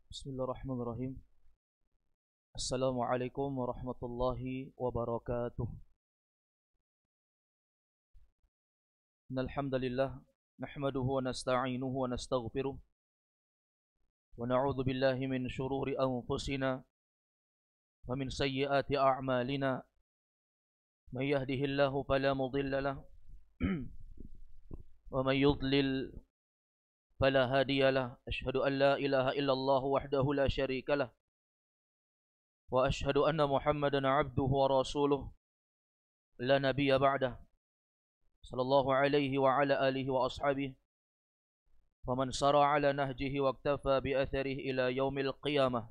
Bismillahirrahmanirrahim. Assalamualaikum warahmatullahi wabarakatuh. Innal hamdalillah nahmaduhu wa nasta'inuhu wa nastaghfiruh wa na'udzu billahi min shururi anfusina wa min sayyiati a'malina. May yahdihillahu fala mudilla lahu wa may yudlil fala hadiya lahu. Asyhadu an la ilaha illallah wahdahu la syarika lahu wa asyhadu anna Muhammadan 'abduhu wa rasuluh la nabiyya ba'dah. Sallallahu alaihi wa ala alihi wa ashabihi wa man sara ala nahjihi wa iktafa bi atharihi ila yaumil qiyamah.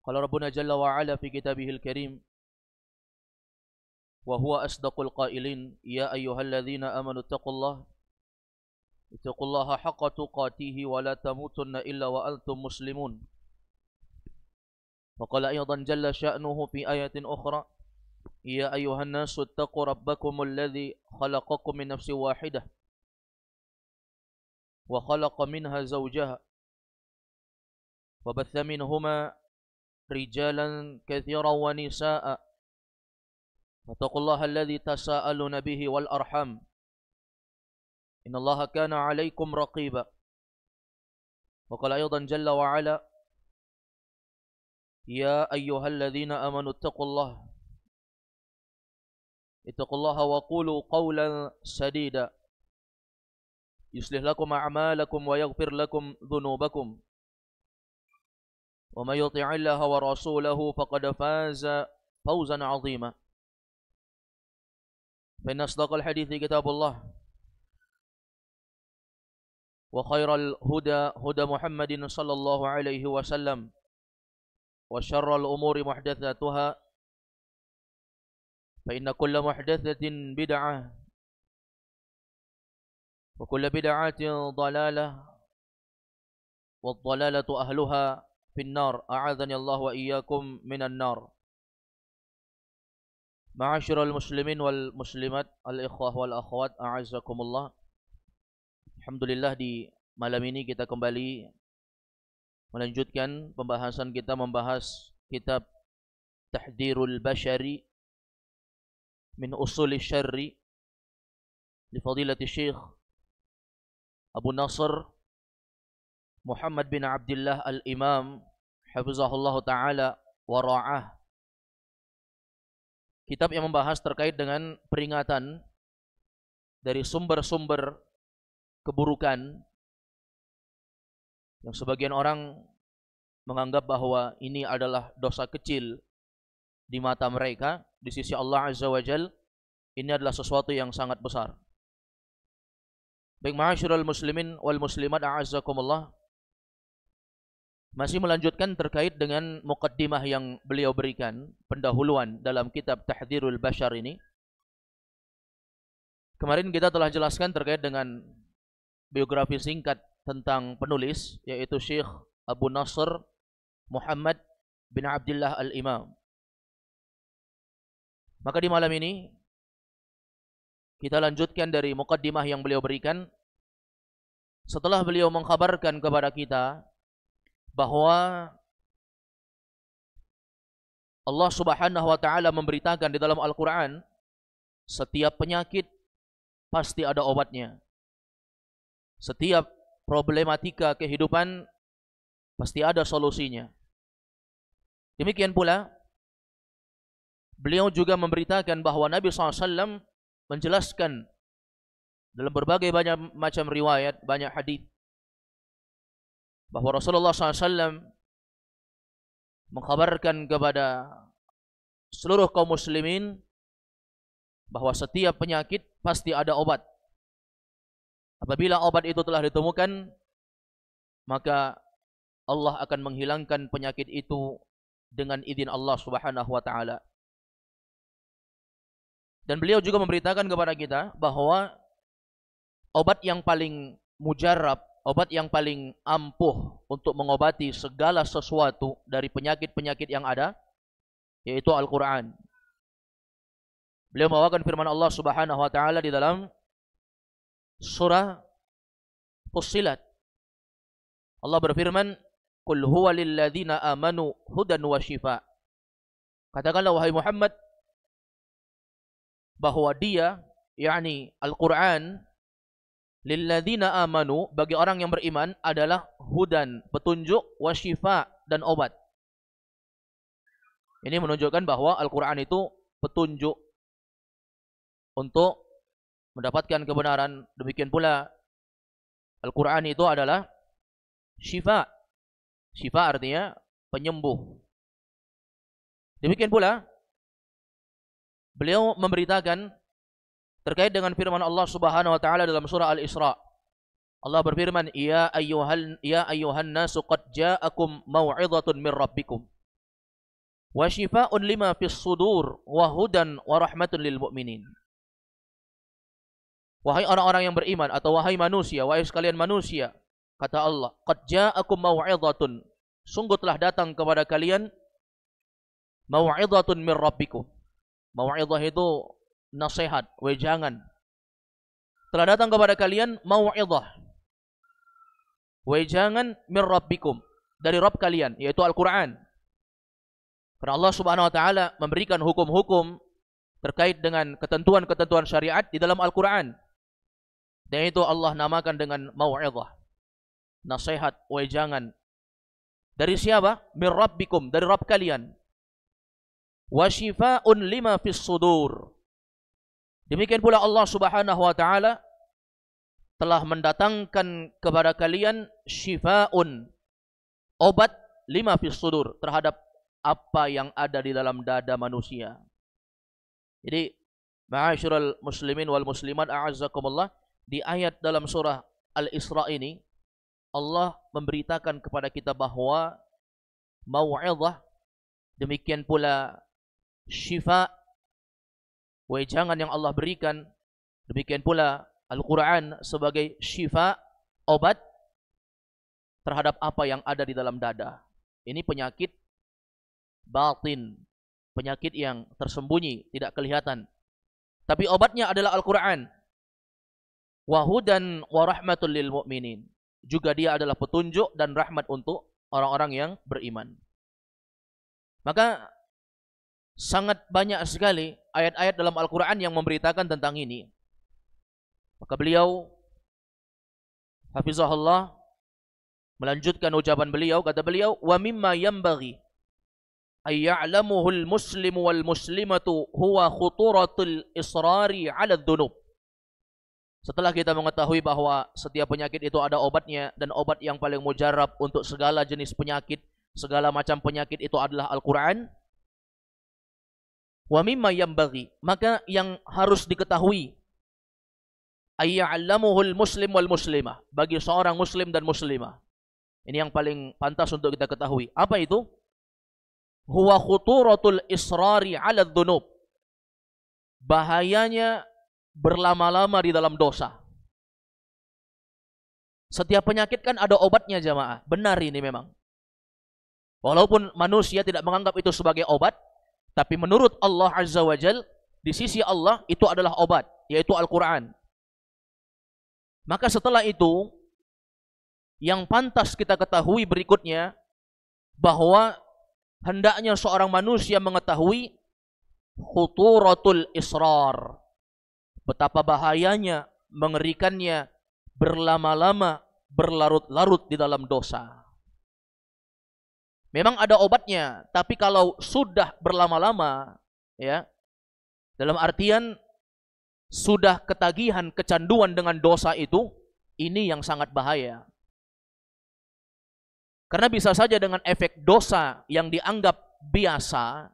Qala Rabbuna jalla wa ala fi kitabihil karim wa huwa asdaqul qailin ya ayyuhalladzina amanu ittaqullaha haqqa tuqatih wa la tamutunna illa wa antum muslimun. Wa qala aydan jalla sya'nuhu fi ayatin ukhra ya ayyuhan nasu ittaqu rabbakumul ladzi khalaqakum min nafsin wahidah wa khalaqa minha zawjaha wa batha minhuma rijalan katsiran wa nisaa'a wattaqullaha alladzi tasaaluna bihi wal arham innallaha kana 'alaikum raqiba. Wa qala aydan jalla wa 'ala ya ayyuhalladzina amanu ittaqullaha wa qulu qawlan sadida yuslih lakum a'malakum wa yaghfir lakum dhunubakum wa may yuti'illaha wa rasulahu faqad faza fawzan 'azima. Fa inna asdaqal hadithi kitabullah wa khairal huda Muhammadin sallallahu alaihi wasallam wa syarrul umuri muhdatsatuha fa inna kulla muhdatsatin bid'ah wa kulla bid'atin dhalalah wa dhalalatu ahluha fin nar. A'adzani Allah wa iyyakum minan nar. Ma'asyiral muslimin wal muslimat, al ikhwah wal akhwat, a'azzakumullah. Alhamdulillah, di malam ini kita kembali melanjutkan pembahasan kita membahas kitab Tahdhirul Bashari min Usulis Syarri li Fadilati Syekh Abu Nasr Muhammad bin Abdullah Al-Imam hafizahullah taala wa ra'ah. Kitab yang membahas terkait dengan peringatan dari sumber-sumber keburukan yang sebagian orang menganggap bahwa ini adalah dosa kecil di mata mereka. Di sisi Allah Azza wa Jal, ini adalah sesuatu yang sangat besar. Baik, ma'asyiral muslimin wal muslimat, a'azzakumullah. Masih melanjutkan terkait dengan muqaddimah yang beliau berikan, pendahuluan dalam kitab Tahdhirul Bashar ini. Kemarin kita telah jelaskan terkait dengan biografi singkat tentang penulis, yaitu Syekh Abu Nasr Muhammad bin Abdullah Al-Imam. Maka di malam ini kita lanjutkan dari muqaddimah yang beliau berikan setelah beliau mengkhabarkan kepada kita bahwa Allah Subhanahu wa taala memberitakan di dalam Al-Qur'an, setiap penyakit pasti ada obatnya. Setiap problematika kehidupan pasti ada solusinya. Demikian pula beliau juga memberitakan bahwa Nabi SAW menjelaskan dalam berbagai banyak macam riwayat, banyak hadis, bahwa Rasulullah SAW mengkhabarkan kepada seluruh kaum muslimin bahwa setiap penyakit pasti ada obat. Apabila obat itu telah ditemukan, maka Allah akan menghilangkan penyakit itu dengan izin Allah Subhanahu wa taala. Dan beliau juga memberitakan kepada kita bahwa obat yang paling mujarab, obat yang paling ampuh untuk mengobati segala sesuatu dari penyakit-penyakit yang ada, yaitu Al-Quran. Beliau membawakan firman Allah Subhanahu wa taala di dalam surah Fussilat Allah berfirman, "Qul huwa lil ladzina amanu hudan wa shifa." Katakanlah wahai Muhammad bahwa dia, yakni Al-Qur'an, lil ladzina amanu, bagi orang yang beriman, adalah hudan, petunjuk, wa shifa, dan obat. Ini menunjukkan bahwa Al-Qur'an itu petunjuk untuk mendapatkan kebenaran. Demikian pula Al-Qur'an itu adalah syifa. Syifa artinya penyembuh. Demikian pula beliau memberitakan terkait dengan firman Allah Subhanahu wa taala dalam surah Al-Isra. Allah berfirman, "Ya ayyuhan nasu qad ja'akum mau'izatun min rabbikum wa shifaa'un lima fis sudur wa hudan wa rahmatun lil mu'minin." Wahai orang-orang yang beriman, atau wahai manusia, wahai sekalian manusia, kata Allah, qad ja'akum mau'izatun, sungguh telah datang kepada kalian mau'izatun min rabbikum. Mau'izah itu nasihat, wejangan. Telah datang kepada kalian mau'izah, wejangan min rabbikum, dari Rabb kalian, yaitu Al-Quran. Karena Allah Subhanahu wa taala memberikan hukum-hukum terkait dengan ketentuan-ketentuan syariat di dalam Al-Quran. Dan itu Allah namakan dengan mau'izah, nasihat, wejangan. Dari siapa? Min rabbikum, dari Rabb kalian. Wa shifaa'un lima fis sudur. Demikian pula Allah Subhanahu wa taala telah mendatangkan kepada kalian shifaa'un, obat, lima fis sudur, terhadap apa yang ada di dalam dada manusia. Jadi, ma'asyiral muslimin wal muslimat a'azzakumullah, di ayat dalam surah Al-Isra ini Allah memberitakan kepada kita bahwa mau'izah, demikian pula syifa, wejangan yang Allah berikan, demikian pula Al-Quran sebagai syifa, obat terhadap apa yang ada di dalam dada. Ini penyakit batin, penyakit yang tersembunyi, tidak kelihatan. Tapi obatnya adalah Al-Quran. Wa hudan wa rahmatul lil mu'minin. Juga dia adalah petunjuk dan rahmat untuk orang-orang yang beriman. Maka sangat banyak sekali ayat-ayat dalam Al-Quran yang memberitakan tentang ini. Maka beliau, hafizahullah, melanjutkan ucapan beliau, kata beliau, wa mimma yanbaghi ay ya'lamuhul muslimu wal muslimatu huwa khuturatul israri 'ala dzunub. Setelah kita mengetahui bahwa setiap penyakit itu ada obatnya, dan obat yang paling mujarab untuk segala jenis penyakit, segala macam penyakit itu adalah Al-Quran. Wa mimma yanbaghi, maka yang harus diketahui, ayya'lamuhul muslim wal muslimah, bagi seorang muslim dan muslimah. Ini yang paling pantas untuk kita ketahui. Apa itu? Huwa khuturatul israri 'ala dzunub. Bahayanya berlama-lama di dalam dosa. Setiap penyakit kan ada obatnya, jamaah. Benar ini memang. Walaupun manusia tidak menganggap itu sebagai obat, tapi menurut Allah Azza wa Jal, di sisi Allah itu adalah obat, yaitu Al-Quran. Maka setelah itu, yang pantas kita ketahui berikutnya, bahwa hendaknya seorang manusia mengetahui khuturatul israr, betapa bahayanya, mengerikannya berlama-lama, berlarut-larut di dalam dosa. Memang ada obatnya, tapi kalau sudah berlama-lama, ya, dalam artian sudah ketagihan, kecanduan dengan dosa itu, ini yang sangat bahaya. Karena bisa saja dengan efek dosa yang dianggap biasa,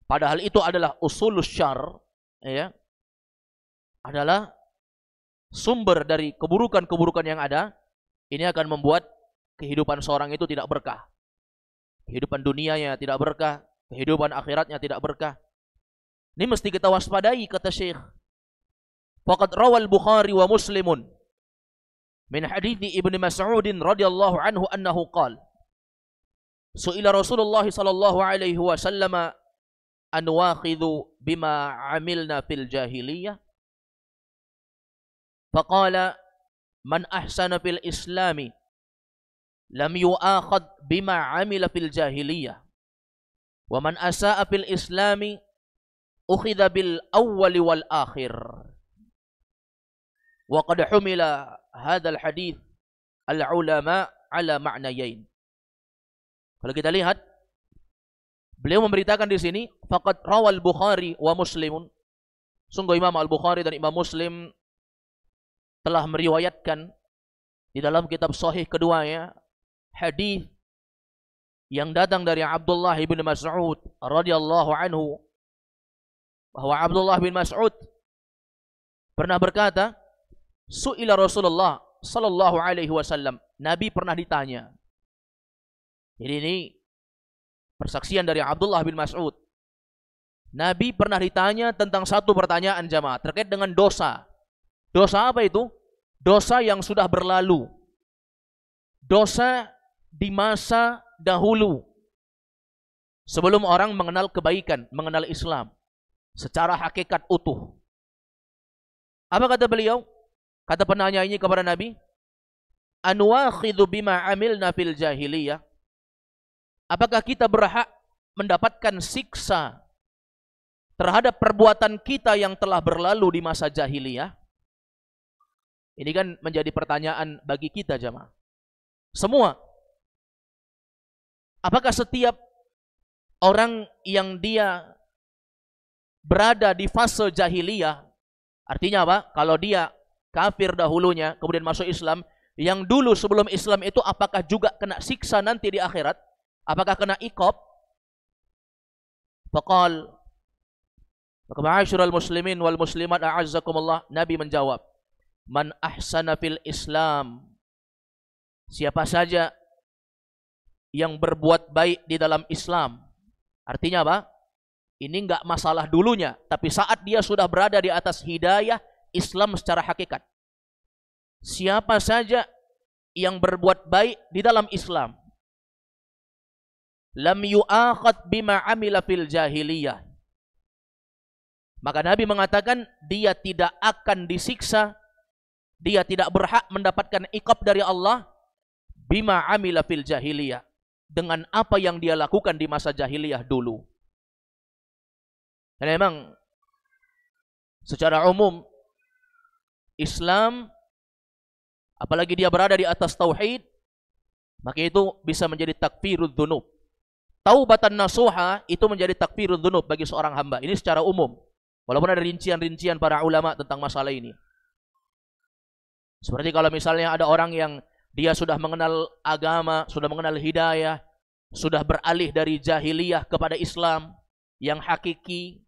padahal itu adalah usulus syarr, ya, adalah sumber dari keburukan-keburukan yang ada, ini akan membuat kehidupan seorang itu tidak berkah. Kehidupan dunianya tidak berkah, kehidupan akhiratnya tidak berkah. Ini mesti kita waspadai, kata Syekh. Faqad rawal Bukhari wa Muslimun min hadithi Ibnu Mas'ud radhiyallahu anhu annahu qala su'ila Rasulullah sallallahu alaihi wasallam an wakhidhu bima 'amilna fil jahiliyah faqala man ahsana fil islami lam yu'akhad bima 'amila fil jahiliyah. Wa man asa'a fil islami ukhidha bil awwal wal akhir. Wa qad humila hadzal hadits al ulama ala ma'nayain. Kalau kita lihat, beliau memberitakan di sini, faqad rawal Bukhari wa Muslimun. Sungguh Imam Al-Bukhari dan Imam Muslim telah meriwayatkan di dalam kitab sahih keduanya hadis yang datang dari Abdullah bin Mas'ud radhiyallahu anhu, bahwa Abdullah bin Mas'ud pernah berkata, su'ila Rasulullah sallallahu alaihi wasallam, Nabi pernah ditanya. Jadi ini persaksian dari Abdullah bin Mas'ud. Nabi pernah ditanya tentang satu pertanyaan jamaah terkait dengan dosa. Dosa apa itu? Dosa yang sudah berlalu. Dosa di masa dahulu. Sebelum orang mengenal kebaikan, mengenal Islam secara hakikat utuh. Apa kata beliau? Kata penanya ini kepada Nabi, Anuakhidhu bima amilna fil jahiliyah. Apakah kita berhak mendapatkan siksa terhadap perbuatan kita yang telah berlalu di masa jahiliyah? Ini kan menjadi pertanyaan bagi kita jamaah. Semua. Apakah setiap orang yang dia berada di fase jahiliyah, artinya apa? Kalau dia kafir dahulunya, kemudian masuk Islam, yang dulu sebelum Islam itu apakah juga kena siksa nanti di akhirat? Apakah kena iqab? Faqal, ma'asyiral muslimin wal muslimat a'azzakumullah, Nabi menjawab, man ahsana fil Islam, siapa saja yang berbuat baik di dalam Islam. Artinya apa? Ini enggak masalah dulunya, tapi saat dia sudah berada di atas hidayah Islam secara hakikat. Siapa saja yang berbuat baik di dalam Islam, lam yu'akhad bima amila fil jahiliyah, maka Nabi mengatakan dia tidak akan disiksa, dia tidak berhak mendapatkan iqab dari Allah bima amila fil jahiliyah, dengan apa yang dia lakukan di masa jahiliyah dulu. Dan memang secara umum Islam, apalagi dia berada di atas tauhid, maka itu bisa menjadi takfirud dzunub. Taubatan nasuha itu menjadi takfirud dzunub bagi seorang hamba. Ini secara umum. Walaupun ada rincian-rincian para ulama tentang masalah ini. Seperti kalau misalnya ada orang yang dia sudah mengenal agama, sudah mengenal hidayah, sudah beralih dari jahiliyah kepada Islam yang hakiki,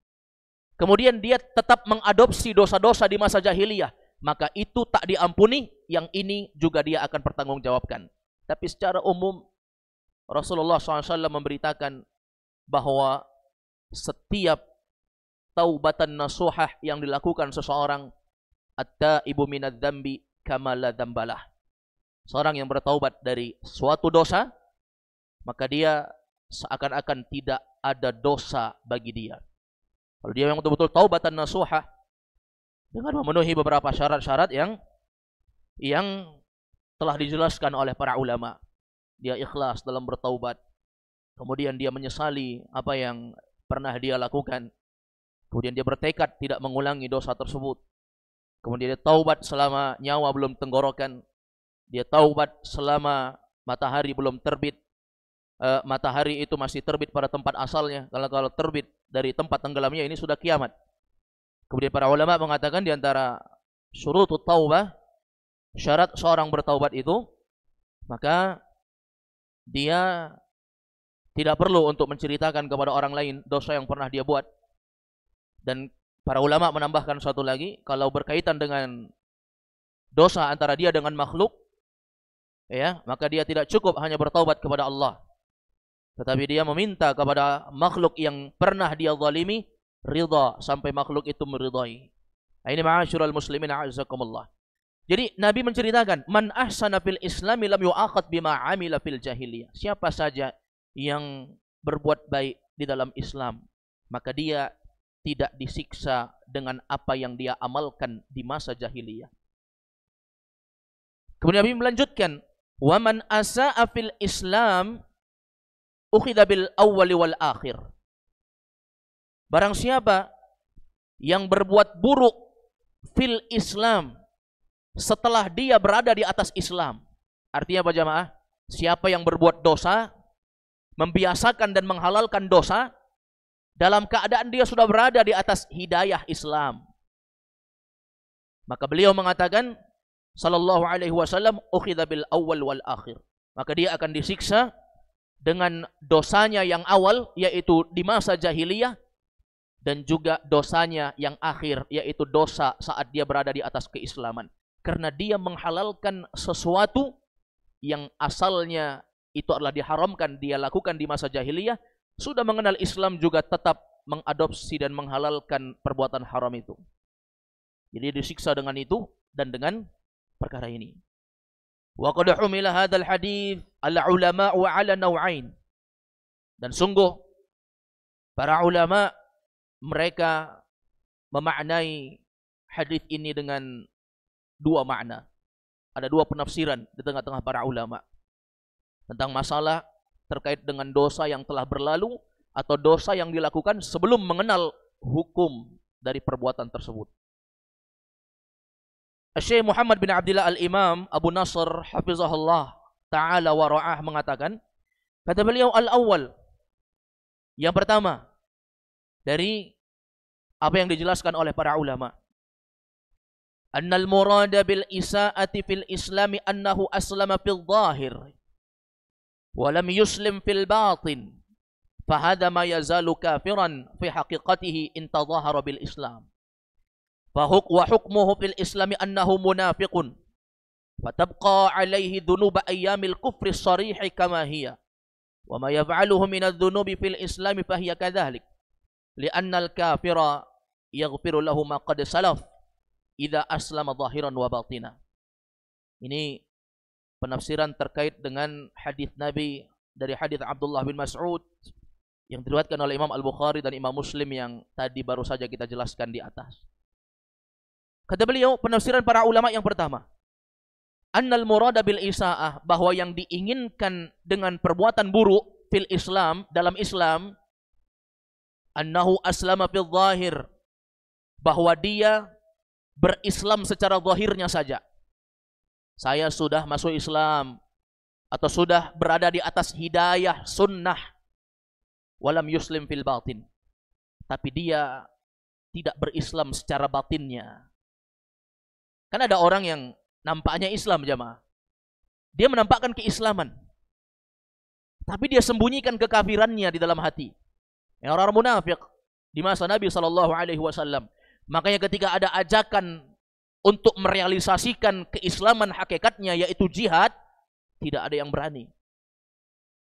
kemudian dia tetap mengadopsi dosa-dosa di masa jahiliyah, maka itu tak diampuni, yang ini juga dia akan pertanggungjawabkan. Tapi secara umum Rasulullah SAW memberitakan bahwa setiap taubatan nasuhah yang dilakukan seseorang, at-taibu minadz dzambi kama la dzambalah. Seorang yang bertaubat dari suatu dosa, maka dia seakan-akan tidak ada dosa bagi dia. Kalau dia yang betul-betul taubatan nasuhah dengan memenuhi beberapa syarat-syarat yang telah dijelaskan oleh para ulama. Dia ikhlas dalam bertaubat. Kemudian dia menyesali apa yang pernah dia lakukan. Kemudian dia bertekad tidak mengulangi dosa tersebut. Kemudian dia taubat selama nyawa belum tenggorokan. Dia taubat selama matahari belum terbit. Matahari itu masih terbit pada tempat asalnya. Kalau terbit dari tempat tenggelamnya, ini sudah kiamat. Kemudian para ulama mengatakan di antara syurutut taubah, syarat seorang bertaubat itu, maka dia tidak perlu untuk menceritakan kepada orang lain dosa yang pernah dia buat. Dan para ulama menambahkan satu lagi, kalau berkaitan dengan dosa antara dia dengan makhluk, ya, maka dia tidak cukup hanya bertaubat kepada Allah, tetapi dia meminta kepada makhluk yang pernah dia zalimi ridha sampai makhluk itu meridai. Nah, ini ma'asyiral muslimin a'azzakumullah. Jadi Nabi menceritakan, man ahsana fil islami lam yu'akhad bima amila fil jahiliyah. Siapa saja yang berbuat baik di dalam Islam, maka dia tidak disiksa dengan apa yang dia amalkan di masa jahiliyah. Kemudian Nabi melanjutkan, Wa man asa'a fil Islam ukhidha bil awwali wal akhir. Barang siapa yang berbuat buruk fil Islam setelah dia berada di atas Islam. Artinya apa jamaah? Siapa yang berbuat dosa, membiasakan dan menghalalkan dosa dalam keadaan dia sudah berada di atas hidayah Islam. Maka beliau mengatakan sallallahu alaihi wasallam ukhidha bil awwal wal akhir. Maka dia akan disiksa dengan dosanya yang awal, yaitu di masa jahiliyah, dan juga dosanya yang akhir, yaitu dosa saat dia berada di atas keislaman. Karena dia menghalalkan sesuatu yang asalnya itu adalah diharamkan, dia lakukan di masa jahiliyah, sudah mengenal Islam juga tetap mengadopsi dan menghalalkan perbuatan haram itu. Jadi disiksa dengan itu dan dengan perkara ini. Wa qad humila hadzal hadits al-ulama wa 'ala naw'ain. Dan sungguh para ulama mereka memaknai hadis ini dengan dua makna. Ada dua penafsiran di tengah-tengah para ulama tentang masalah terkait dengan dosa yang telah berlalu atau dosa yang dilakukan sebelum mengenal hukum dari perbuatan tersebut. Syekh Muhammad bin Abdullah Al-Imam Abu Nasr hafizahullah ta'ala wa ra'ah mengatakan, kata beliau, al-awwal, yang pertama dari apa yang dijelaskan oleh para ulama, annal murada bil isaati fil islami annahu aslama fil zahir wa lam yuslim fil batin fahadha ma yazalu kafiran fi haqiqatihi in tadhahara bil islam wa hukmuhu fil islami annahu munafiqun fatabqa alaihi dhunuba ayyamil kufri sarihi kama hiya wa ma yaf'aluhu min adh-dhunubi fil islami fahiya kadhalik li'anna al-kafira yaghfiru lahu ma qad salaf idza aslama zahiran wa batina. Ini penafsiran terkait dengan hadis Nabi dari hadis Abdullah bin Mas'ud yang diriwayatkan oleh Imam Al-Bukhari dan Imam Muslim yang tadi baru saja kita jelaskan di atas. Kata beliau, penafsiran para ulama yang pertama, annal murada bil isaah, bahwa yang diinginkan dengan perbuatan buruk fil Islam, dalam Islam, annahu aslama fil zahir, bahwa dia berislam secara zahirnya saja. Saya sudah masuk Islam atau sudah berada di atas hidayah sunnah, walam yuslim fil batin, tapi dia tidak berislam secara batinnya. Kan ada orang yang nampaknya Islam jamaah, dia menampakkan keislaman, tapi dia sembunyikan kekafirannya di dalam hati. Yang orang munafik di masa Nabi SAW. Makanya ketika ada ajakan untuk merealisasikan keislaman hakikatnya, yaitu jihad, tidak ada yang berani.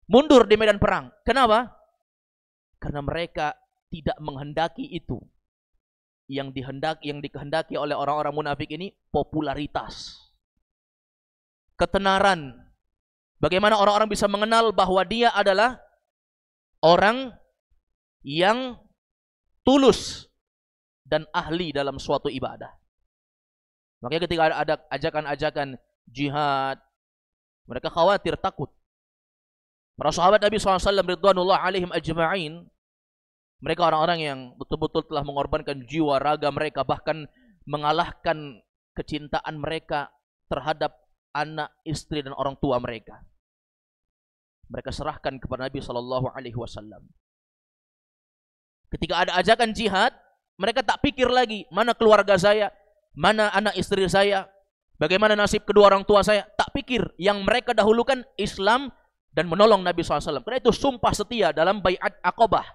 Mundur di medan perang. Kenapa? Karena mereka tidak menghendaki itu. Yang dikehendaki oleh orang-orang munafik ini popularitas, ketenaran. Bagaimana orang-orang bisa mengenal bahwa dia adalah orang yang tulus dan ahli dalam suatu ibadah. Makanya ketika ada ajakan-ajakan jihad, mereka khawatir, takut. Para sahabat Nabi SAW ridwanullah alaihim ajma'in, mereka orang-orang yang betul-betul telah mengorbankan jiwa, raga mereka, bahkan mengalahkan kecintaan mereka terhadap anak, istri, dan orang tua mereka. Mereka serahkan kepada Nabi SAW. Ketika ada ajakan jihad, mereka tak pikir lagi, mana keluarga saya, mana anak istri saya, bagaimana nasib kedua orang tua saya. Tak pikir, yang mereka dahulukan Islam dan menolong Nabi SAW. Karena itu sumpah setia dalam Bai'at Aqabah.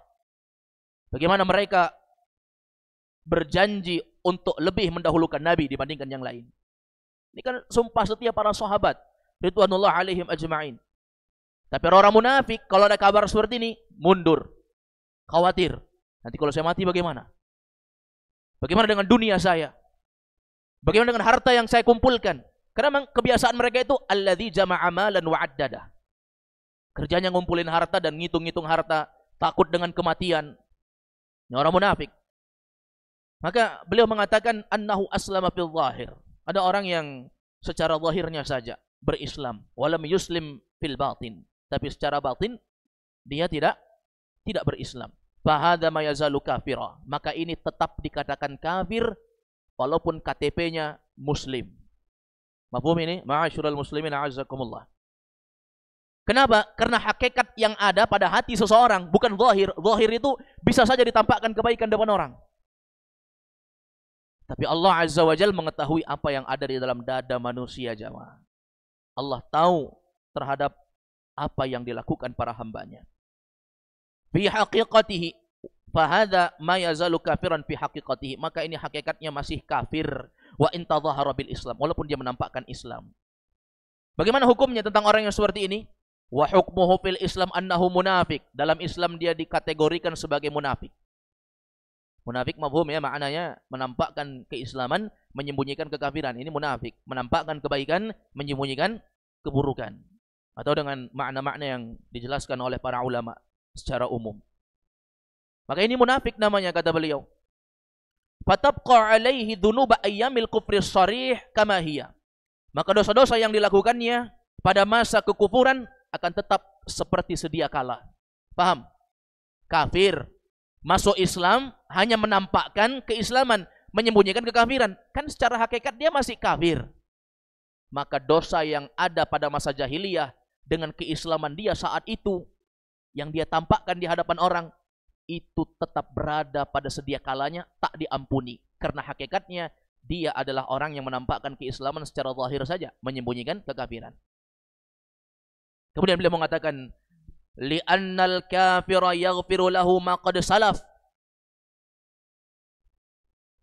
Bagaimana mereka berjanji untuk lebih mendahulukan Nabi dibandingkan yang lain. Ini kan sumpah setia para sahabat ridwanullah alaihim ajma'in. Tapi orang munafik kalau ada kabar seperti ini, mundur, khawatir. Nanti kalau saya mati bagaimana? Bagaimana dengan dunia saya? Bagaimana dengan harta yang saya kumpulkan? Karena memang kebiasaan mereka itu alladzi jama'a malan wa 'addada. Kerjanya ngumpulin harta dan ngitung-ngitung harta, takut dengan kematian. Ini orang munafik. Maka beliau mengatakan annahu aslama fil zahir. Ada orang yang secara zahirnya saja, berislam. Walam yuslim fil batin. Tapi secara batin dia tidak berislam. Fahadha ma yazalu kafira. Maka ini tetap dikatakan kafir walaupun KTP-nya muslim. Mafhum ini? Ma'asyiral muslimin a'azzakumullah. Kenapa? Karena hakikat yang ada pada hati seseorang bukan zahir. Zahir itu bisa saja ditampakkan kebaikan depan orang. Tapi Allah Azza wa Jalla mengetahui apa yang ada di dalam dada manusia, jamaah. Allah tahu terhadap apa yang dilakukan para hambanya. Fi haqiqatihi fahadha ma yazalu kafiran fi haqiqatihi. Maka ini hakikatnya masih kafir wa in tadhahara bil Islam, walaupun dia menampakkan Islam. Bagaimana hukumnya tentang orang yang seperti ini? Wa hukmuhu fil Islam annahu munafik. Dalam Islam dia dikategorikan sebagai munafik. Munafik mafhum ya, maknanya menampakkan keislaman, menyembunyikan kekafiran. Ini munafik, menampakkan kebaikan, menyembunyikan keburukan. Atau dengan makna-makna yang dijelaskan oleh para ulama secara umum. Maka ini munafik namanya, kata beliau. Fatabqa alaihi dhunuba ayyamil kufri sharih kama hiya. Maka dosa-dosa yang dilakukannya pada masa kekufuran akan tetap seperti sedia kala. Paham? Kafir masuk Islam hanya menampakkan keislaman, menyembunyikan kekafiran. Kan secara hakikat dia masih kafir. Maka dosa yang ada pada masa jahiliyah dengan keislaman dia saat itu, yang dia tampakkan di hadapan orang, itu tetap berada pada sedia kalanya, tak diampuni. Karena hakikatnya dia adalah orang yang menampakkan keislaman secara zahir saja, menyembunyikan kekafiran. Kemudian beliau mengatakan, li'annal kafira yaghfiru lahu ma qad salaf.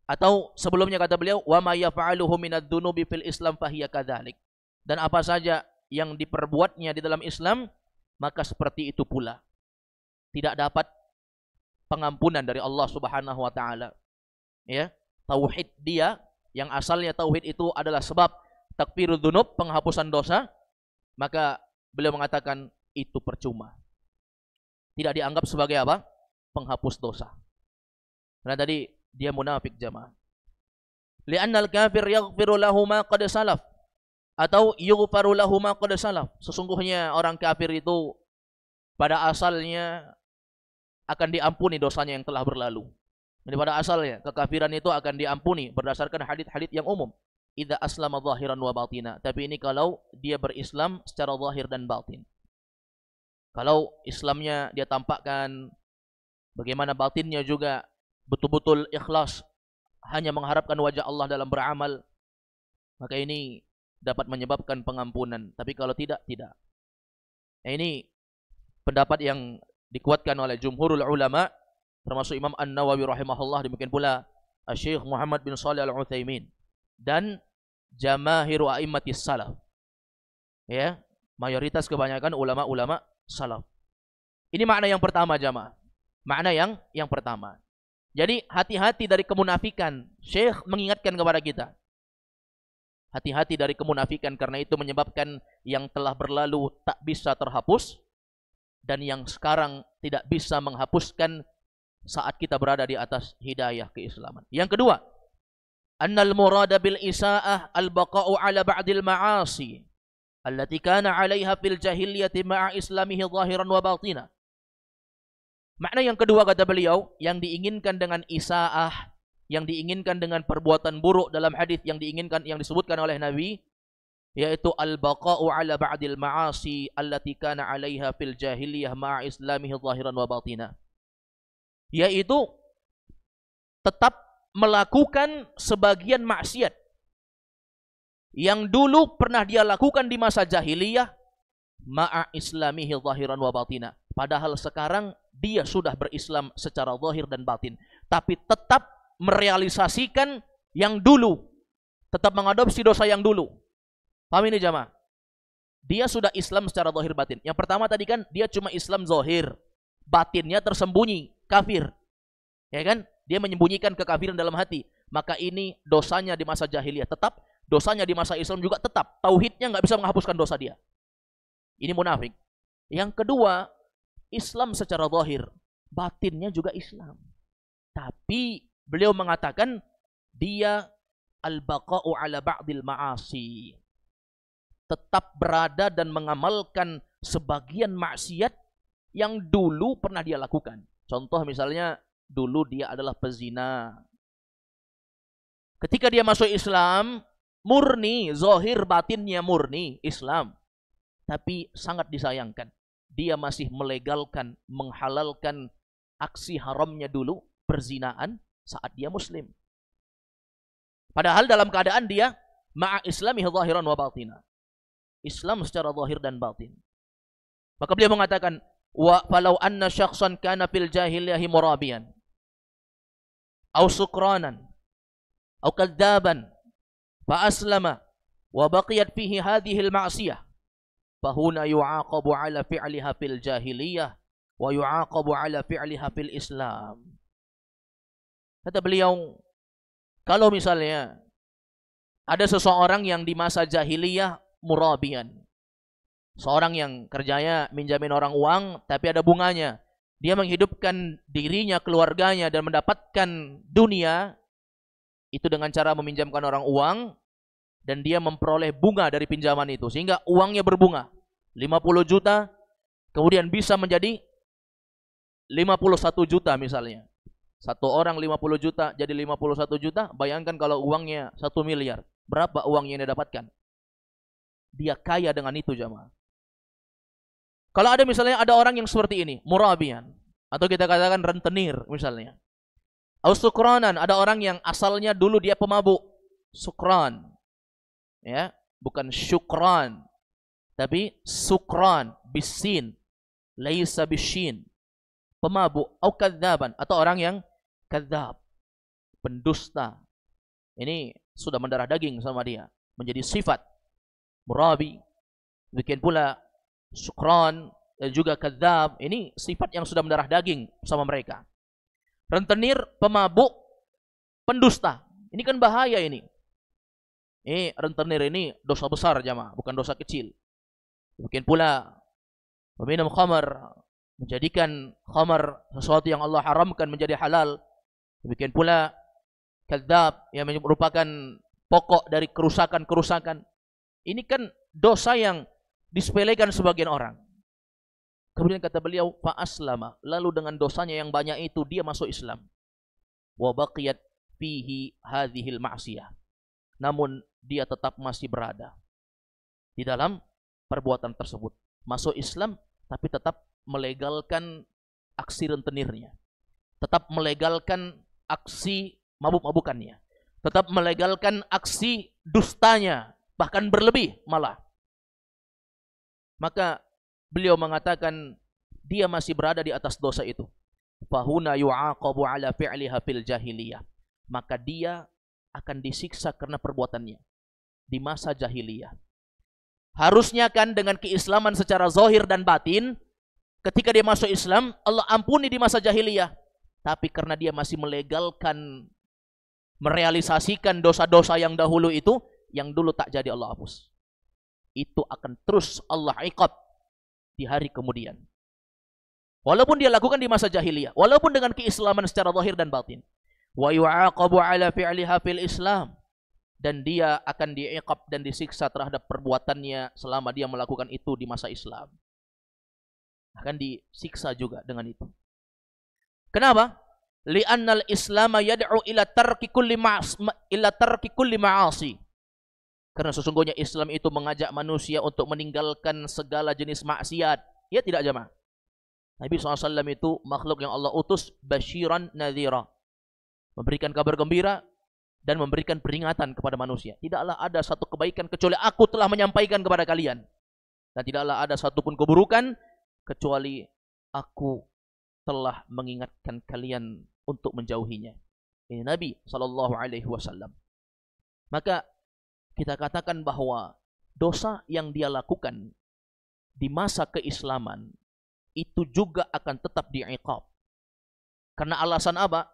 Atau sebelumnya kata beliau, wa ma yaf'aluhu minadz dzunubi fil Islam fahiya kadzalik. Dan apa saja yang diperbuatnya di dalam Islam, maka seperti itu pula. Tidak dapat pengampunan dari Allah Subhanahu wa taala. Ya, tauhid dia yang asalnya tauhid itu adalah sebab takfirudz dzunub, penghapusan dosa, maka beliau mengatakan itu percuma. Tidak dianggap sebagai apa? Penghapus dosa. Karena tadi dia munafik, jamaah. Li'annal kafir yaghfiru lahu ma qad salaf. Atau yughfaru lahu ma qad salaf. Sesungguhnya orang kafir itu pada asalnya akan diampuni dosanya yang telah berlalu. Jadi pada asalnya kekafiran itu akan diampuni berdasarkan hadits-hadits yang umum. Idza aslama zahiran wa batina. Tapi ini kalau dia berislam secara zahir dan batin. Kalau Islamnya dia tampakkan, bagaimana batinnya juga betul-betul ikhlas, hanya mengharapkan wajah Allah dalam beramal, maka ini dapat menyebabkan pengampunan. Tapi kalau tidak, tidak. Nah, ini pendapat yang dikuatkan oleh jumhurul ulama, termasuk Imam An-Nawawi rahimahullah, demikian pula Syekh Muhammad bin Shalih Al-Utsaimin dan jamaahiru a'immatis salaf. Ya, mayoritas kebanyakan ulama-ulama salaf. Ini makna yang pertama, jamaah. Makna yang pertama. Jadi hati-hati dari kemunafikan. Syekh mengingatkan kepada kita. Hati-hati dari kemunafikan, karena itu menyebabkan yang telah berlalu tak bisa terhapus dan yang sekarang tidak bisa menghapuskan saat kita berada di atas hidayah keislaman. Yang kedua, annal murada bil isaa'ah al-baqa'u ala ba'dil ma'asi allati kana 'alaiha fil jahiliyati ma'a islamihi zahiran wa batina. Makna yang kedua, kata beliau, yang diinginkan dengan isaa'ah, yang diinginkan dengan perbuatan buruk dalam hadis yang diinginkan, yang disebutkan oleh Nabi, yaitu al-baqa'u ala ba'dil ma'asi allati kana 'alaiha fil jahiliyah ma'a islamihi zahiran wa batina. Yaitu tetap melakukan sebagian maksiat yang dulu pernah dia lakukan di masa jahiliyah ma'a islamihi zahiran wa batina. Padahal sekarang dia sudah berislam secara zahir dan batin, tapi tetap merealisasikan yang dulu, tetap mengadopsi dosa yang dulu. Paham ini, jamaah? Dia sudah Islam secara zahir batin. Yang pertama tadi kan dia cuma Islam zahir, batinnya tersembunyi, kafir. Ya kan? Dia menyembunyikan kekafiran dalam hati. Maka ini dosanya di masa jahiliyah tetap, dosanya di masa Islam juga tetap. Tauhidnya nggak bisa menghapuskan dosa dia. Ini munafik. Yang kedua, Islam secara zahir, batinnya juga Islam. Tapi beliau mengatakan dia al-baqa'u ala ba'dil ma'asi. tetap berada dan mengamalkan sebagian maksiat yang dulu pernah dia lakukan. Contoh misalnya, dulu dia adalah pezina. Ketika dia masuk Islam, murni, zahir batinnya murni Islam. Tapi sangat disayangkan, dia masih melegalkan, menghalalkan aksi haramnya dulu, perzinaan, saat dia muslim. Padahal dalam keadaan dia ma'a islamihi zahiran wa batina. Islam secara zahir dan batin. Maka beliau mengatakan, wa falau anna syakhsan kana fil jahiliyahi murabiyan aw sukranan aw kadzaban fa aslama wa baqiyat fihi hadhihi al-ma'siyah fa huna yu'aqabu 'ala fi'liha fil jahiliyah wa yu'aqabu 'ala fi'liha fil Islam. Kata beliau, kalau misalnya ada seseorang yang di masa jahiliyah murabian, seorang yang kerjanya minjamin orang uang tapi ada bunganya, dia menghidupkan dirinya, keluarganya dan mendapatkan dunia itu dengan cara meminjamkan orang uang, dan dia memperoleh bunga dari pinjaman itu sehingga uangnya berbunga 50 juta kemudian bisa menjadi 51 juta misalnya. Satu orang 50 juta jadi 51 juta, bayangkan kalau uangnya 1 miliar, berapa uang yang dia dapatkan? Dia kaya dengan itu, jamaah. Kalau ada misalnya ada orang yang seperti ini, murabian, atau kita katakan rentenir misalnya. Atau sukranan, ada orang yang asalnya dulu dia pemabuk, sukran. Ya, bukan syukran, tapi sukran bisin, laisa bisyin. Pemabuk, atau kadzaban, atau orang yang kadzab, pendusta. Ini sudah mendarah daging sama dia, menjadi sifat murabi. Bikin pula sukran dan juga kadzab, ini sifat yang sudah mendarah daging sama mereka. Rentenir, pemabuk, pendusta. Ini kan bahaya ini. Rentenir ini dosa besar, jamaah, bukan dosa kecil. Bikin pula meminum khamar, menjadikan khamar sesuatu yang Allah haramkan menjadi halal. Demikian pula kadzab yang merupakan pokok dari kerusakan-kerusakan. Ini kan dosa yang disepelekan sebagian orang. Kemudian kata beliau, fa aslama, lalu dengan dosanya yang banyak itu dia masuk Islam. Wa baqiyat fihi hadhil ma'siyah. Namun dia tetap masih berada di dalam perbuatan tersebut. Masuk Islam tapi tetap melegalkan aksi rentenirnya, tetap melegalkan aksi mabuk-mabukannya, tetap melegalkan aksi dustanya, bahkan berlebih malah. Maka beliau mengatakan dia masih berada di atas dosa itu. Fahuna yu'aqabu ala fi'liha fil jahiliyah. Maka dia akan disiksa karena perbuatannya di masa jahiliyah. Harusnya kan dengan keislaman secara zahir dan batin, ketika dia masuk Islam, Allah ampuni di masa jahiliyah. Tapi karena dia masih melegalkan, merealisasikan dosa-dosa yang dahulu itu, yang dulu tak jadi Allah hapus. Itu akan terus Allah iqab di hari kemudian. Walaupun dia lakukan di masa jahiliyah, walaupun dengan keislaman secara zahir dan batin. Wa yu'aqabu ala fi'liha fil Islam. Dan dia akan diiqab dan disiksa terhadap perbuatannya selama dia melakukan itu di masa Islam. Akan disiksa juga dengan itu. Kenapa? Li'annal Islam yad'u ila tarki kulli ma'asi. Karena sesungguhnya Islam itu mengajak manusia untuk meninggalkan segala jenis maksiat. Ya tidak, jemaah? Nabi SAW itu makhluk yang Allah utus basyiran nadhira, memberikan kabar gembira dan memberikan peringatan kepada manusia. Tidaklah ada satu kebaikan kecuali aku telah menyampaikan kepada kalian. Dan tidaklah ada satupun keburukan kecuali aku telah mengingatkan kalian untuk menjauhinya. Ini Nabi SAW. Maka kita katakan bahwa dosa yang dia lakukan di masa keislaman itu juga akan tetap diiqab. Karena alasan apa?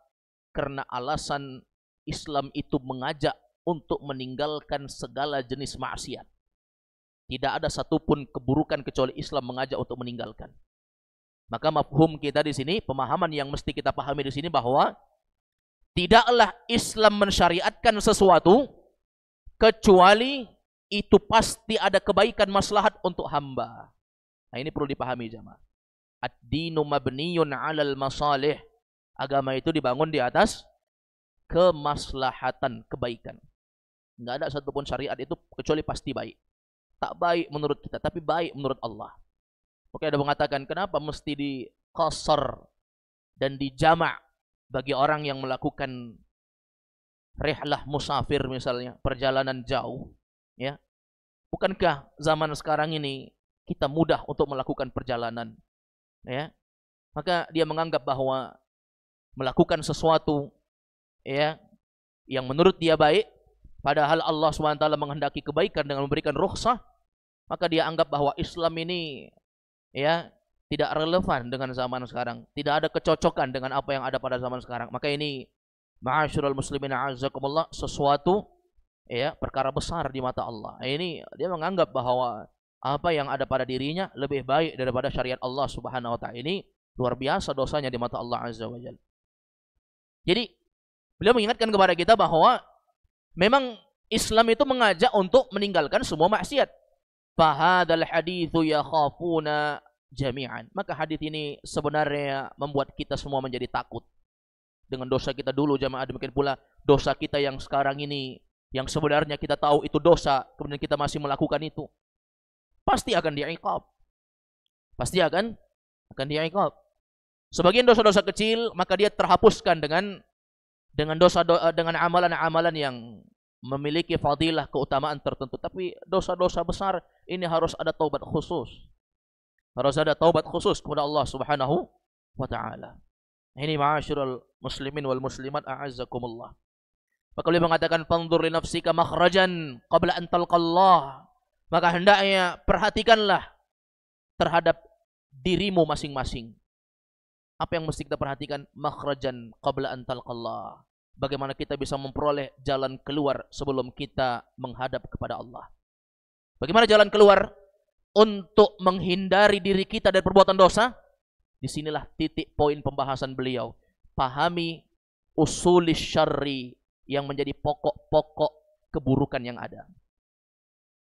Karena alasan Islam itu mengajak untuk meninggalkan segala jenis maksiat. Tidak ada satupun keburukan kecuali Islam mengajak untuk meninggalkan. Maka mafhum kita di sini, pemahaman yang mesti kita pahami di sini bahwa tidaklah Islam mensyariatkan sesuatu kecuali itu pasti ada kebaikan maslahat untuk hamba. Nah, ini perlu dipahami jamaah. Ad-dinu mabniyun 'alal masalih. Agama itu dibangun di atas kemaslahatan, kebaikan. Enggak ada satupun syariat itu kecuali pasti baik. Tak baik menurut kita, tapi baik menurut Allah. Oke, ada mengatakan kenapa mesti di qasar dan dijamak bagi orang yang melakukan rihlah musafir misalnya, perjalanan jauh, ya. Bukankah zaman sekarang ini kita mudah untuk melakukan perjalanan, ya? Maka dia menganggap bahwa melakukan sesuatu, ya, yang menurut dia baik, padahal Allah SWT menghendaki kebaikan dengan memberikan rukhsah, maka dia anggap bahwa Islam ini, ya, tidak relevan dengan zaman sekarang, tidak ada kecocokan dengan apa yang ada pada zaman sekarang. Maka ini, ma'asyiral muslimin a'azzakumullah, sesuatu, ya, perkara besar di mata Allah. Ini dia menganggap bahwa apa yang ada pada dirinya lebih baik daripada syariat Allah Subhanahu wa taala. Ini luar biasa dosanya di mata Allah Azza wa Jalla. Jadi beliau mengingatkan kepada kita bahwa memang Islam itu mengajak untuk meninggalkan semua maksiat. Fahadal haditsu yakhafuna jami'an. Maka hadis ini sebenarnya membuat kita semua menjadi takut dengan dosa kita dulu jamaah. Demikian pula dosa kita yang sekarang ini, yang sebenarnya kita tahu itu dosa, kemudian kita masih melakukan itu, pasti akan diiqab. Pasti akan diiqab. Sebagian dosa-dosa kecil maka dia terhapuskan dengan dengan amalan-amalan yang memiliki fadilah, keutamaan tertentu. Tapi dosa-dosa besar ini harus ada taubat khusus. Harus ada taubat khusus kepada Allah Subhanahu wa taala. Ini ma'asyiral muslimin wal muslimat a'azzakumullah. Maka beliau mengatakan fanzur li nafsika makhrajan qabla an talqallah. Maka hendaknya perhatikanlah terhadap dirimu masing-masing. Apa yang mesti kita perhatikan? Makhrajan qabla an talqallah. Bagaimana kita bisa memperoleh jalan keluar sebelum kita menghadap kepada Allah. Bagaimana jalan keluar untuk menghindari diri kita dari perbuatan dosa? Disinilah titik poin pembahasan beliau. Pahami usulis syarri yang menjadi pokok-pokok keburukan yang ada.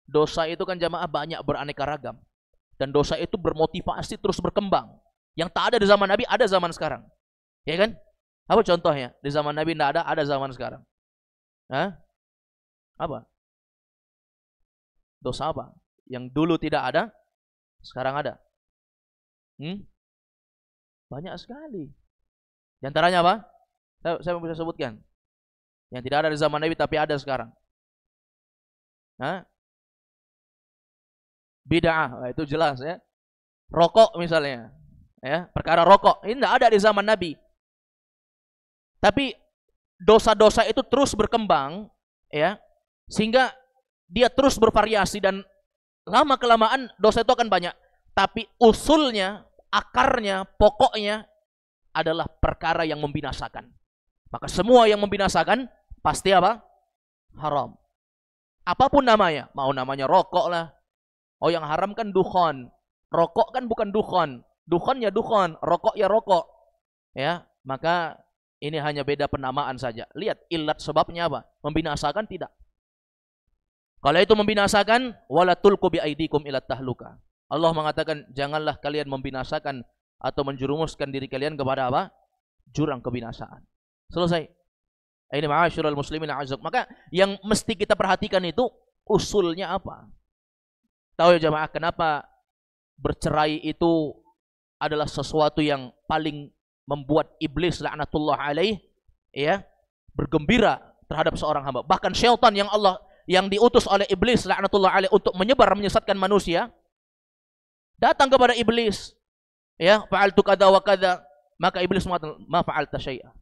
Dosa itu kan jamaah banyak, beraneka ragam. Dan dosa itu bermotivasi terus berkembang. Yang tak ada di zaman Nabi, ada zaman sekarang. Ya kan? Apa contohnya? Di zaman Nabi tidak ada zaman sekarang. Hah? Apa? Dosa apa? Yang dulu tidak ada, sekarang ada. Banyak sekali. Di antaranya apa? Saya bisa sebutkan. Yang tidak ada di zaman Nabi tapi ada sekarang. Hah? Bid'ah, itu jelas ya. Rokok misalnya. Ya, perkara rokok ini tidak ada di zaman Nabi. Tapi dosa-dosa itu terus berkembang, ya, sehingga dia terus bervariasi dan lama kelamaan dosa itu akan banyak. Tapi usulnya, akarnya, pokoknya adalah perkara yang membinasakan. Maka semua yang membinasakan pasti apa? Haram. Apapun namanya, mau namanya rokok lah. Oh, yang haram kan dukhan. Rokok kan bukan dukhan. Dukhan ya dukhan, rokok ya rokok. Ya, maka ini hanya beda penamaan saja. Lihat ilat sebabnya apa? Membinasakan tidak. Kalau itu membinasakan, wala tulqu bi aidikum ila tahluka. Allah mengatakan janganlah kalian membinasakan atau menjerumuskan diri kalian kepada apa? Jurang kebinasaan. Selesai. Ini ma'asyiral muslimin a'azzak. Maka yang mesti kita perhatikan itu usulnya apa? Tahu ya jamaah, kenapa bercerai itu adalah sesuatu yang paling membuat iblis laknatullah alaih, ya, bergembira terhadap seorang hamba. Bahkan syaitan yang diutus oleh iblis laknatullah alaih untuk menyebar menyesatkan manusia, datang kepada iblis, ya, fa'altu kadza wa kadza, maka iblis mengatakan ma fa'alta syai'a.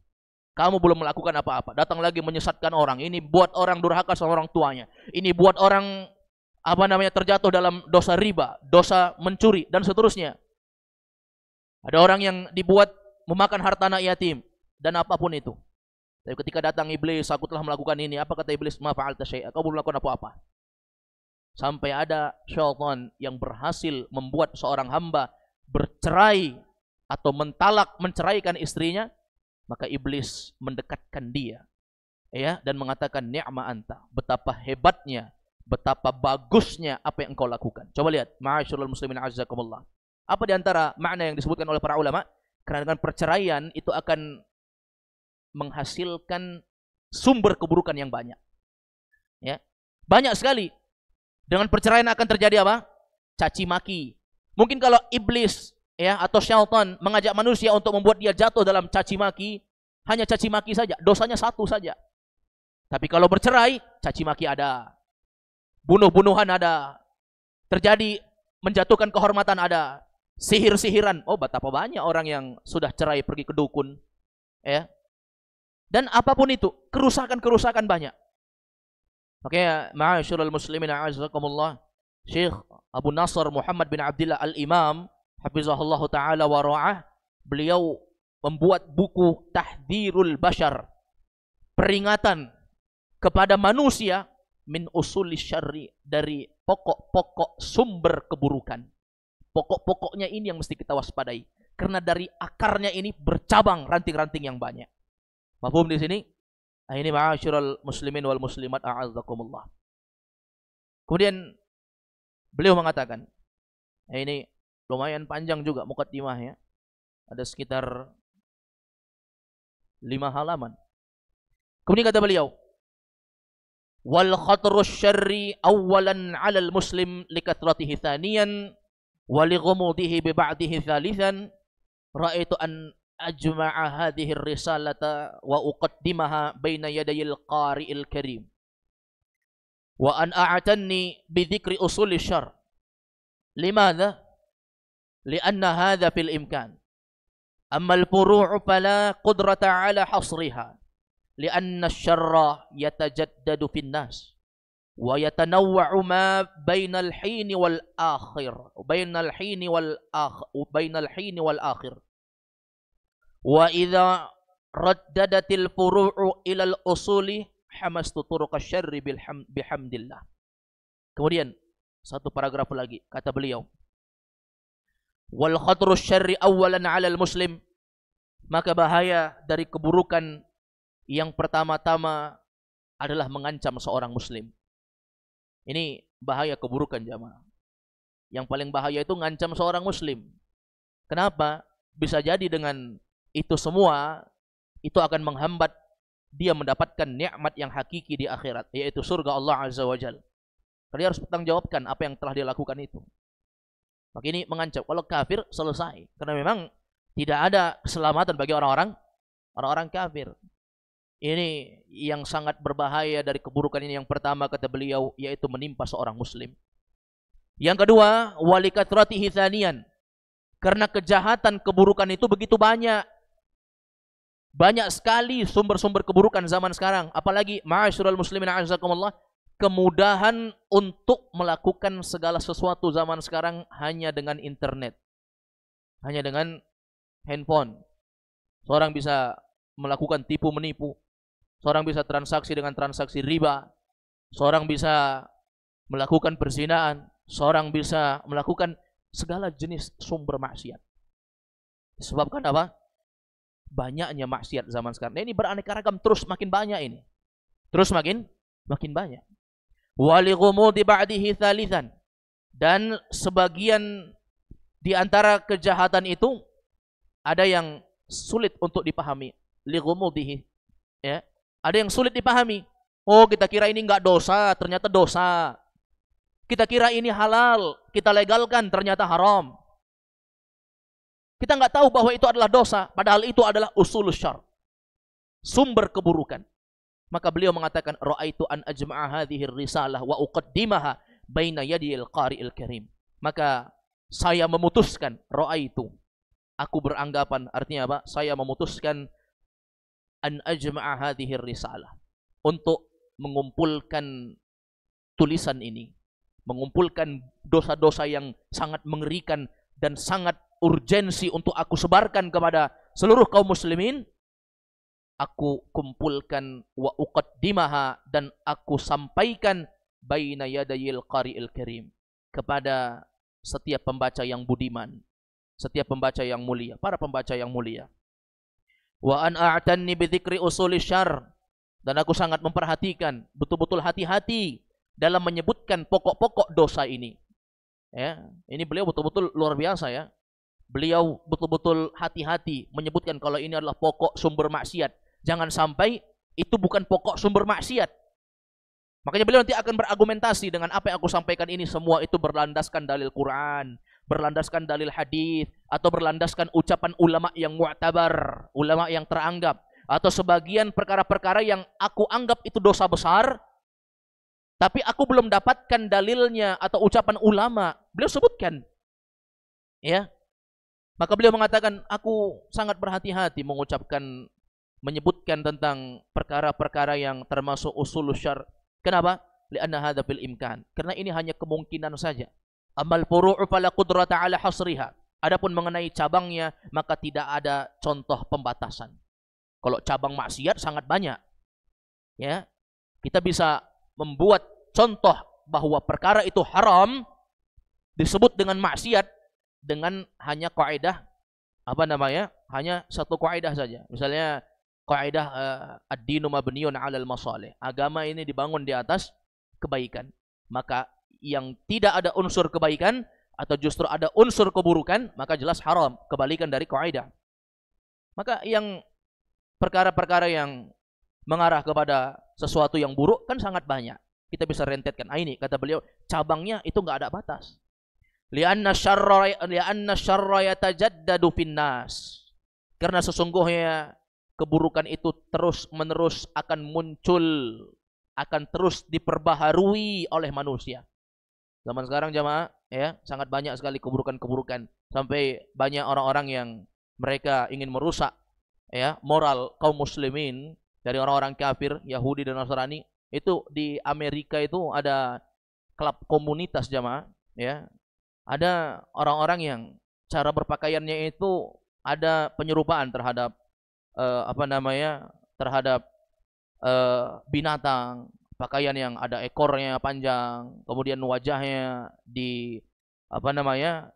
Kamu belum melakukan apa-apa. Datang lagi menyesatkan orang. Ini buat orang durhaka sama orang tuanya. Ini buat orang terjatuh dalam dosa riba, dosa mencuri dan seterusnya. Ada orang yang dibuat memakan harta anak yatim dan apapun itu. Tapi ketika datang iblis, aku telah melakukan ini. Apa kata iblis? Ma fa'alta syai'a. Kau belum melakukan apa-apa. Sampai ada syaitan yang berhasil membuat seorang hamba bercerai atau menceraikan istrinya, maka iblis mendekatkan dia, ya, dan mengatakan ni'ma anta, betapa hebatnya betapa bagusnya apa yang engkau lakukan. Coba lihat, ma'asyiral muslimin azzakumullah. Apa di antara makna yang disebutkan oleh para ulama? Karena dengan perceraian itu akan menghasilkan sumber keburukan yang banyak. Ya. Banyak sekali. Dengan perceraian akan terjadi apa? Caci maki. Mungkin kalau iblis ya atau syaitan mengajak manusia untuk membuat dia jatuh dalam caci maki, hanya caci maki saja, dosanya satu saja. Tapi kalau bercerai, caci maki ada. Bunuh-bunuhan ada. Terjadi menjatuhkan kehormatan ada. Sihir-sihiran. Oh, betapa banyak orang yang sudah cerai pergi ke dukun. Ya. Dan apapun itu, kerusakan-kerusakan banyak. Oke, ma'asyiral muslimin a'azzakumullah. Syekh Abu Nasr Muhammad bin Abdullah Al-Imam hafizahullah taala wa ra'ah, beliau membuat buku Tahdhirul Bashar, peringatan kepada manusia min usulis syarri, dari pokok-pokok sumber keburukan. Pokok-pokoknya ini yang mesti kita waspadai, karena dari akarnya ini bercabang ranting-ranting yang banyak. Mafhum di sini? Nah, ini ma'asyiral muslimin wal muslimat a'azzakumullah. Kemudian beliau mengatakan, nah ini lumayan panjang juga muqaddimahnya. Ada sekitar 5 halaman. Kemudian kata beliau, wal khatrus syarri awalan 'alal muslim likatratihi thaniyan wa lighumudihi bi ba'dihi thalithan ra'aitu an ajma'a hadhihi ar-risalata wa uqaddimaha baina yadayil qari'il karim wa an a'tanni bi dzikri usuli syarr. Limadha? Lianna hadha fil imkan. Amma al-furu'u fala qudrata 'ala hasriha. لأن الشر يتجدد في الناس ويتنوع ما بين الحين والآخر وإذا رددت الفروع إلى الأصول حمست طرق الشر بحمد الله. Kemudian satu paragraf lagi kata beliau, wal khatru syarri awalan 'alal muslim, maka bahaya dari keburukan yang pertama-tama adalah mengancam seorang muslim. Ini bahaya keburukan jamaah. Yang paling bahaya itu ngancam seorang muslim. Kenapa? Bisa jadi dengan itu semua, itu akan menghambat dia mendapatkan nikmat yang hakiki di akhirat, yaitu surga Allah Azza wa Jalla. Dia harus bertanggungjawabkan apa yang telah dia lakukan itu. Maka ini mengancam. Kalau kafir selesai. Karena memang tidak ada keselamatan bagi orang-orang kafir. Ini yang sangat berbahaya dari keburukan ini. Yang pertama kata beliau, yaitu menimpa seorang muslim. Yang kedua, walikatratihi thaniyan, karena kejahatan keburukan itu begitu banyak. Banyak sekali sumber-sumber keburukan zaman sekarang. Apalagi ma'asyiral muslimin a'azzakumullah, kemudahan untuk melakukan segala sesuatu zaman sekarang hanya dengan internet. Hanya dengan handphone. Seorang bisa melakukan tipu menipu. Seorang bisa transaksi dengan transaksi riba. Seorang bisa melakukan perzinaan. Seorang bisa melakukan segala jenis sumber maksiat. Disebabkan apa? Banyaknya maksiat zaman sekarang. Nah, ini beraneka ragam, terus makin banyak ini. Terus makin banyak. Walighumudi ba'dihi thalithan. Dan sebagian di antara kejahatan itu ada yang sulit untuk dipahami. Lighumudihi, ya. Ada yang sulit dipahami. Oh, kita kira ini enggak dosa, ternyata dosa. Kita kira ini halal, kita legalkan, ternyata haram. Kita enggak tahu bahwa itu adalah dosa, padahal itu adalah usulus syarr, sumber keburukan. Maka beliau mengatakan, ra'aitu an ajma'a hadhihi risalah wa uqaddimaha baina yadil qari'il karim. Maka saya memutuskan, ra'aitu, aku beranggapan, artinya apa? Saya memutuskan an ajma'a hadhihi risalah, untuk mengumpulkan tulisan ini, mengumpulkan dosa-dosa yang sangat mengerikan dan sangat urgensi untuk aku sebarkan kepada seluruh kaum muslimin. Aku kumpulkan wa uqaddimaha, dan aku sampaikan baina yadayil qari'il karim, kepada setiap pembaca yang budiman, setiap pembaca yang mulia, para pembaca yang mulia. Wa an a'tanni bi dzikri usuli syarr, dan aku sangat memperhatikan, betul-betul hati-hati dalam menyebutkan pokok-pokok dosa ini. Ya, ini beliau betul-betul luar biasa ya. Beliau betul-betul hati-hati menyebutkan kalau ini adalah pokok sumber maksiat. Jangan sampai itu bukan pokok sumber maksiat. Makanya beliau nanti akan berargumentasi dengan apa yang aku sampaikan ini semua itu berlandaskan dalil Quran, berlandaskan dalil hadis, atau berlandaskan ucapan ulama yang mu'tabar, ulama yang teranggap, atau sebagian perkara-perkara yang aku anggap itu dosa besar, tapi aku belum dapatkan dalilnya atau ucapan ulama. Beliau sebutkan. Ya. Maka beliau mengatakan, aku sangat berhati-hati menyebutkan tentang perkara-perkara yang termasuk usul syar. Kenapa? Lianna hadza fil imkan. Karena ini hanya kemungkinan saja. Amal furu'u fala qudrata ala hasriha. Adapun mengenai cabangnya, maka tidak ada contoh pembatasan. Kalau cabang maksiat sangat banyak. Ya. Kita bisa membuat contoh bahwa perkara itu haram disebut dengan maksiat dengan hanya kaidah hanya satu kaidah saja. Misalnya kaidah ad-dinu mabniun 'alal masalih. Agama ini dibangun di atas kebaikan. Maka yang tidak ada unsur kebaikan atau justru ada unsur keburukan, maka jelas haram, kebalikan dari kaidah. Maka yang perkara-perkara yang mengarah kepada sesuatu yang buruk kan sangat banyak. Kita bisa rentetkan. Ini kata beliau, cabangnya itu enggak ada batas. Lianna syarra yatajaddadu finnas. Karena sesungguhnya keburukan itu terus-menerus akan muncul, akan terus diperbaharui oleh manusia. Zaman sekarang jamaah ya, sangat banyak sekali keburukan-keburukan sampai banyak orang-orang yang mereka ingin merusak ya moral kaum muslimin dari orang-orang kafir, Yahudi dan Nasrani. Itu di Amerika itu ada klub komunitas jamaah ya. Ada orang-orang yang cara berpakaiannya itu ada penyerupaan terhadap terhadap binatang, pakaian yang ada ekornya panjang, kemudian wajahnya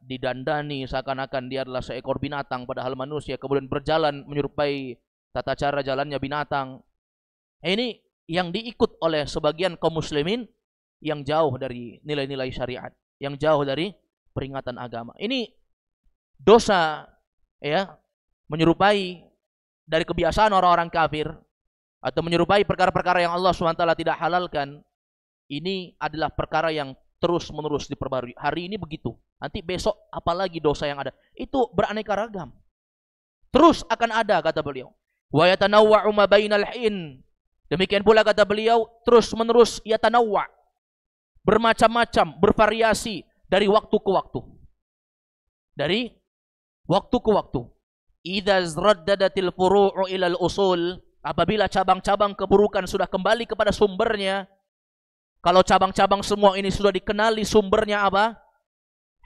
didandani seakan-akan dia adalah seekor binatang padahal manusia, kemudian berjalan menyerupai tata cara jalannya binatang. Ini yang diikut oleh sebagian kaum muslimin yang jauh dari nilai-nilai syariat, yang jauh dari peringatan agama. Ini dosa ya, menyerupai dari kebiasaan orang-orang kafir atau menyerupai perkara-perkara yang Allah SWT tidak halalkan. Ini adalah perkara yang terus-menerus diperbarui. Hari ini begitu, nanti besok apalagi dosa yang ada. Itu beraneka ragam. Terus akan ada kata beliau. Wa yatanawwa'u ma bainal hin. Demikian pula kata beliau, terus-menerus yatanawwa', bermacam-macam, bervariasi dari waktu ke waktu. Dari waktu ke waktu. Idza zraddadatil furu'u ilal usul, apabila cabang-cabang keburukan sudah kembali kepada sumbernya. Kalau cabang-cabang semua ini sudah dikenali sumbernya apa?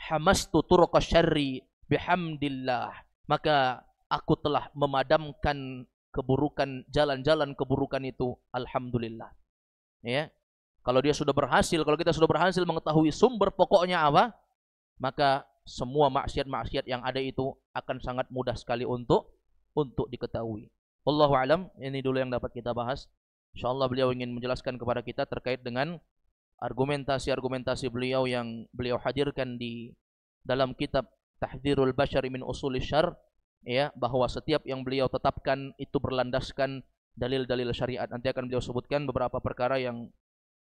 Hamastu turuqa syarri bihamdillah. Maka aku telah memadamkan keburukan, jalan-jalan keburukan itu, alhamdulillah. Ya. Kalau dia sudah berhasil, kalau kita sudah berhasil mengetahui sumber pokoknya apa, maka semua maksiat-maksiat yang ada itu akan sangat mudah sekali untuk diketahui. Wallahu alam, ini dulu yang dapat kita bahas. Insyaallah beliau ingin menjelaskan kepada kita terkait dengan argumentasi-argumentasi beliau yang beliau hadirkan di dalam kitab Tahdzirul Basyari min Usulis Syarr, ya, bahwa setiap yang beliau tetapkan itu berlandaskan dalil-dalil syariat. Nanti akan beliau sebutkan beberapa perkara yang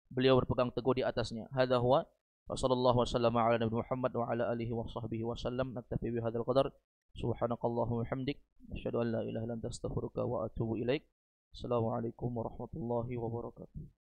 beliau berpegang teguh di atasnya. Hadza huwa wa sallallahu wasallam ala nabi Muhammad wa ala alihi wa sahbihi wasallam. Naktafi bi hadzal qadar. Subhanakallahumma wa bihamdik, asyhadu an la ilaha illa anta astaghfiruka wa atubu ilaik. Assalamualaikum warahmatullahi wabarakatuh.